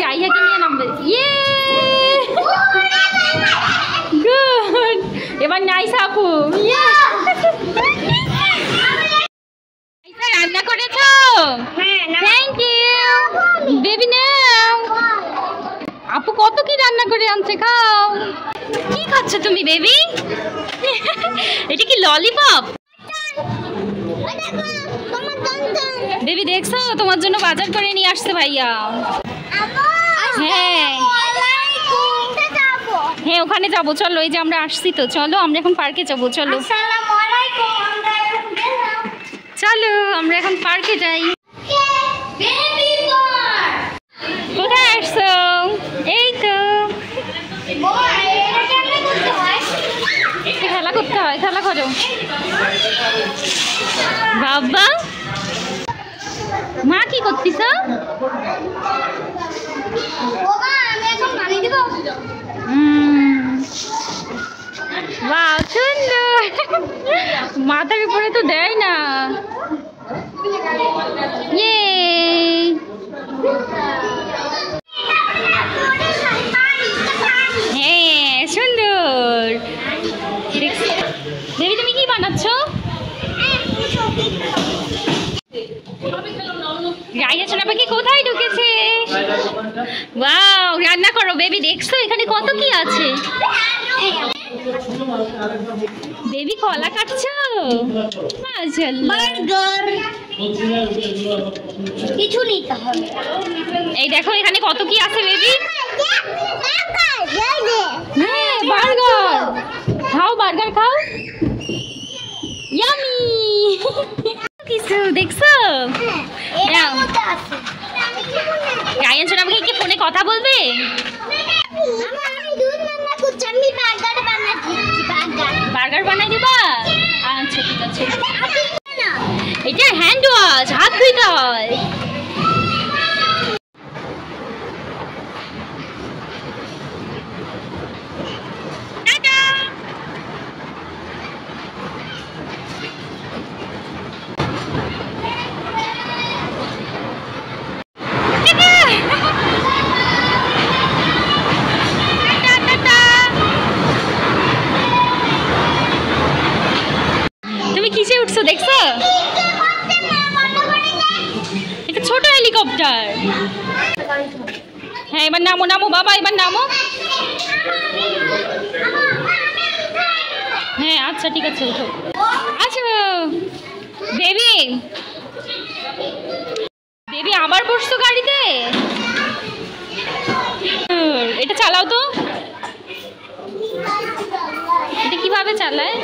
রাইহাকে নিয়ে নামবে। ইয়ে গুড। এবার নাইসা আপু। রান্না করেছো? Thank you baby. নাও আপু কত কি রান্না করে আনছে, খাও। কি খাচ্ছ তুমি বেবি? এটা কি ললিপপ? বেবি দেখছো তোমার জন্য বাজার করে নিয়ে আসছে ভাইয়া। হ্যাঁ হ্যাঁ ওখানে যাবো, চলো। এই যে আমরা আসছি তো, চলো আমরা এখন পার্কে যাবো। চলো চলো আমরা এখন পার্কে যাই। কোথায় আসছো? এই তো খেলা করতে হয়, খেলা করো বাবা। মা কি করতেছ? সুন্দর। মাথার উপরে তো দেয় না। হ্যাঁ সুন্দর। দেবী তুমি কি বানাচ্ছ? রাইয়া সোনা পাখি কোথায় ঢুকেছে? ওয়াও রান্না করো বেবি। দেখছো এখানে কত কি আছে। বেবি কলা কাটছো? বার্গার কিছু নিতে হবে। এই দেখো এখানে কত কি আছে বেবি। হ্যাঁ বার্গার খাও, বার্গার খাও। ইয়ামি কিছু দেখছো? রায়ান সোনা আমাকে কি ফোনে কথা বলবে? বার্গার বানাই দিবা? আচ্ছা ঠিক আছে। এটা হ্যান্ড ওয়াশ, হাত ধুইতে হয়। কিসে উঠছো দেখছো? এটা ছোট হেলিকপ্টার। হ্যাঁ এবার নামো নামো বাবা, এবার নামো। হ্যাঁ আচ্ছা ঠিক আছে উঠো। আচ্ছা বেবি, বেবি আবার বসছো গাড়িতে? এটা চালাও তো। এটা কিভাবে চালায়?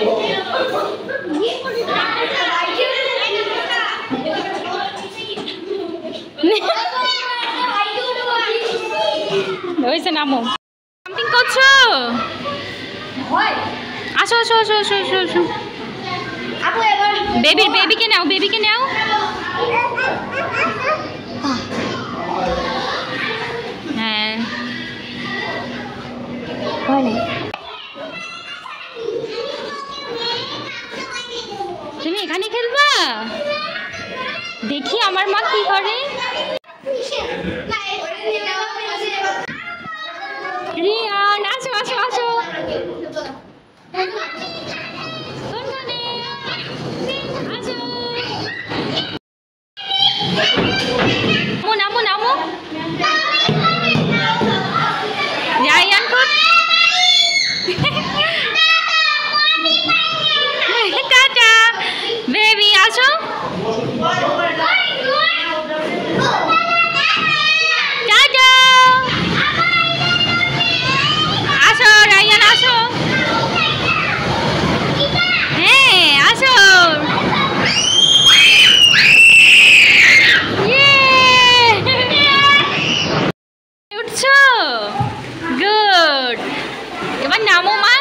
হয়েছে নামো। জাম্পিং করছো? আসো আসো আসো আসো আসো আসো। বেবিকে নাও, বেবিকে নাও। হ্যাঁ তুমি এখানে খেলবা? দেখি আমার মা কি করে। রিয়ান আসো আসো আসো। নামো নামো। রায়ান টাটা বেবি আসো। টাটা আসো রায়ান আসো। হ্যাঁ আসো। উঠছো? গুড। এবার নামো মা।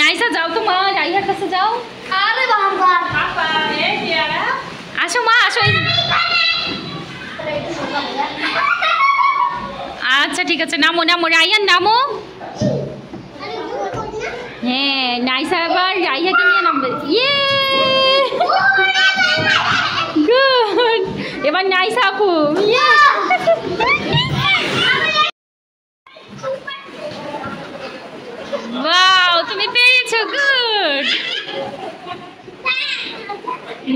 নাইসা যাও তো মা, রাইহার কাছে যাও। আসো মা আসো। আচ্ছা ঠিক আছে নামো নামো রাইহান নামো। হ্যাঁ নাইসা এবার রাইহাকে নিয়ে নামবে। ইয়ে গুড। এবার এবার নাইসা আপু। ওয়াও, তুমি পেরেছো, গুড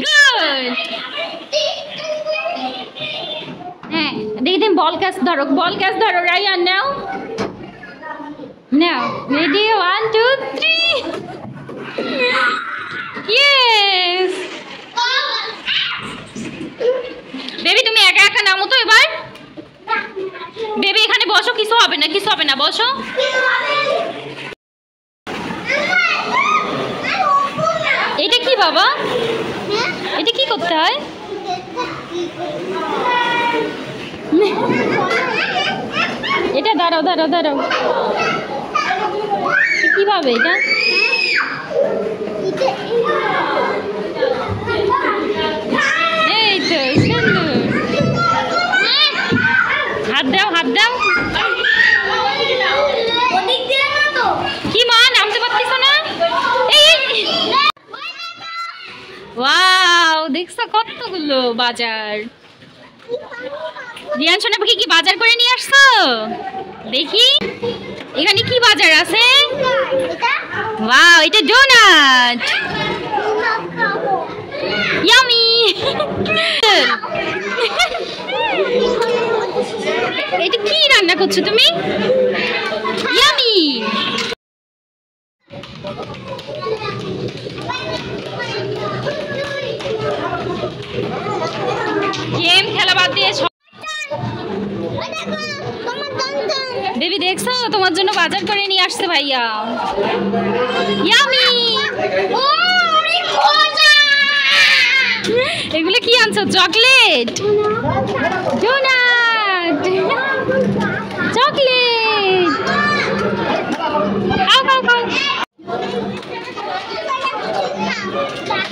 গুড। হ্যাঁ, দেখি বল ক্যাচ ধরো, বল ক্যাচ ধরো। রায়ান নাও নাও, রেডি, 1 2 3। ইয়েস বেবি, তুমি একা একা নামো তো এবার। বেবি এখানে বসো, কিছু হবে না, কিছু হবে না, বসো। এটা কি বাবা, এটা কি করতে হয়? এটা দাঁড়াও দাঁড়াও দাঁড়াও, কিভাবে এটা? এই তো সুন্দর, হাত দাও হাত দাও। কি মা, নামতে পারতিস না? ওয়াও, দেখছো কতগুলো বাজার। রিয়ান সোনা পাখি কি বাজার করে নিয়ে আসছো? দেখি এখানে কি বাজার আছে। ওয়াও, এটা ডোনাট, ইয়ামি। এটা কি রান্না করছো তুমি? ইয়ামি। গেম খেলা বাদ দিয়ে বেবি দেখছো, তোমার জন্য বাজার করে নিয়ে আসছে ভাইয়া। ইয়ামি। এগুলো কি আনছো? Chocolate, donut, chocolate. খাও খাও খাও।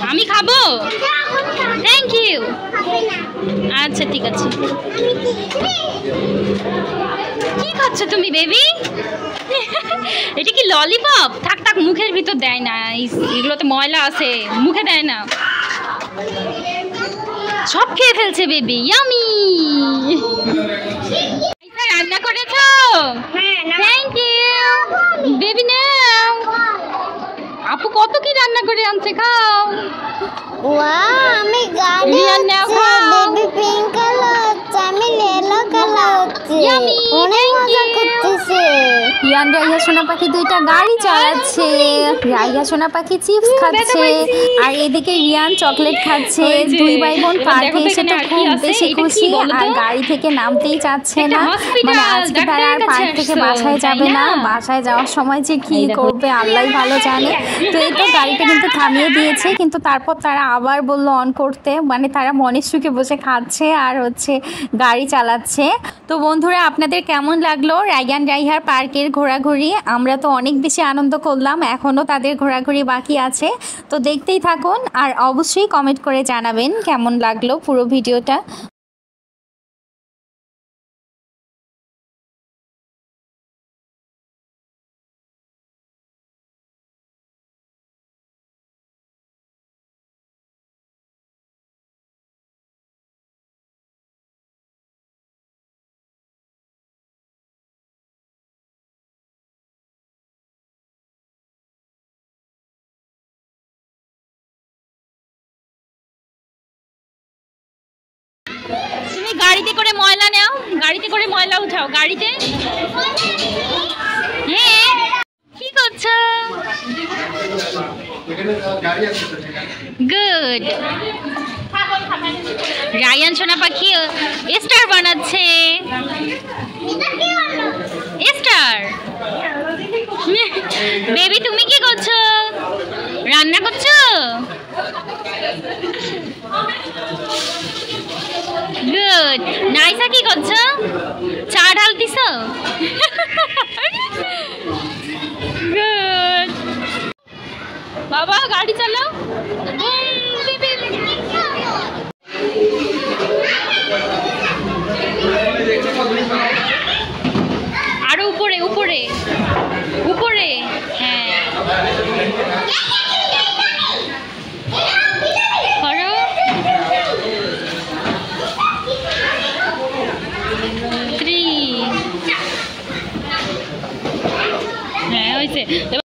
আমি খাবো, থ্যাংক ইউ। আচ্ছা ঠিক আছে। কি খাচ্ছ তুমি বেবি? এটা কি ললিপপ? থাক থাক, মুখের ভিতর দেয় না, এগুলোতে ময়লা আছে, মুখে দেয় না। সব খেয়ে ফেলছে বেবি। ইয়ামি। রান্না করেছো? Thank you baby. নাও, আপু কত কি রান্না করে আনছে, খাও। ওয়াও, আমি গাড়ি বেবি পিঙ্ক কালার হচ্ছে, আমি ইয়েলো কালার হচ্ছে, অনেক মজা করতেছে। রিয়ান রাইয়া সোনা পাখি দুইটা গাড়ি চালাচ্ছে, রাইয়া সোনা পাখি চিপস খাচ্ছে, আর এদিকে রিয়ান চকলেট খাচ্ছে। দুই ভাই বোন পার্কে এসে তো খুব বেশি খুশি, আর গাড়ি থেকে নামতেই চাচ্ছে না। মানে আজকে তারা আর পার্ক থেকে বাসায় যাবে না, বাসায় যাওয়ার সময় যে কি করবে আল্লাহ ভালো জানে। তো এই তো গাড়িটা কিন্তু থামিয়ে দিয়েছে, কিন্তু তারপর তারা আবার বললো অন করতে, মানে তারা মনের সুখে বসে খাচ্ছে আর হচ্ছে গাড়ি চালাচ্ছে। তো বন্ধুরা, আপনাদের কেমন লাগলো রায়ান রাইহার পার্কের ঘোরাঘুরি? আমরা তো অনেক বেশি আনন্দ করলাম, এখনও তাদের ঘোরাঘুরি বাকি আছে। তো দেখতেই থাকুন, আর অবশ্যই কমেন্ট করে জানাবেন কেমন লাগলো পুরো ভিডিওটা। তুমি গাড়িতে করে ময়লা নাও, গাড়িতে করে ময়লা উঠাও গাড়িতে। হ্যাঁ, কি করছো? গুড। রায়ান সোনা পাখি স্টার বানাচ্ছে। স্টার। বেবি তুমি কি করছো? রান্না করছো? গুড। নাইসা কি করছো? চা ঢালতিছো? গুড। বাবা গাড়ি চালাও। আরো উপরে উপরে উপরে। হ্যাঁ, করো। 3 হ্যাঁ হয়েছে।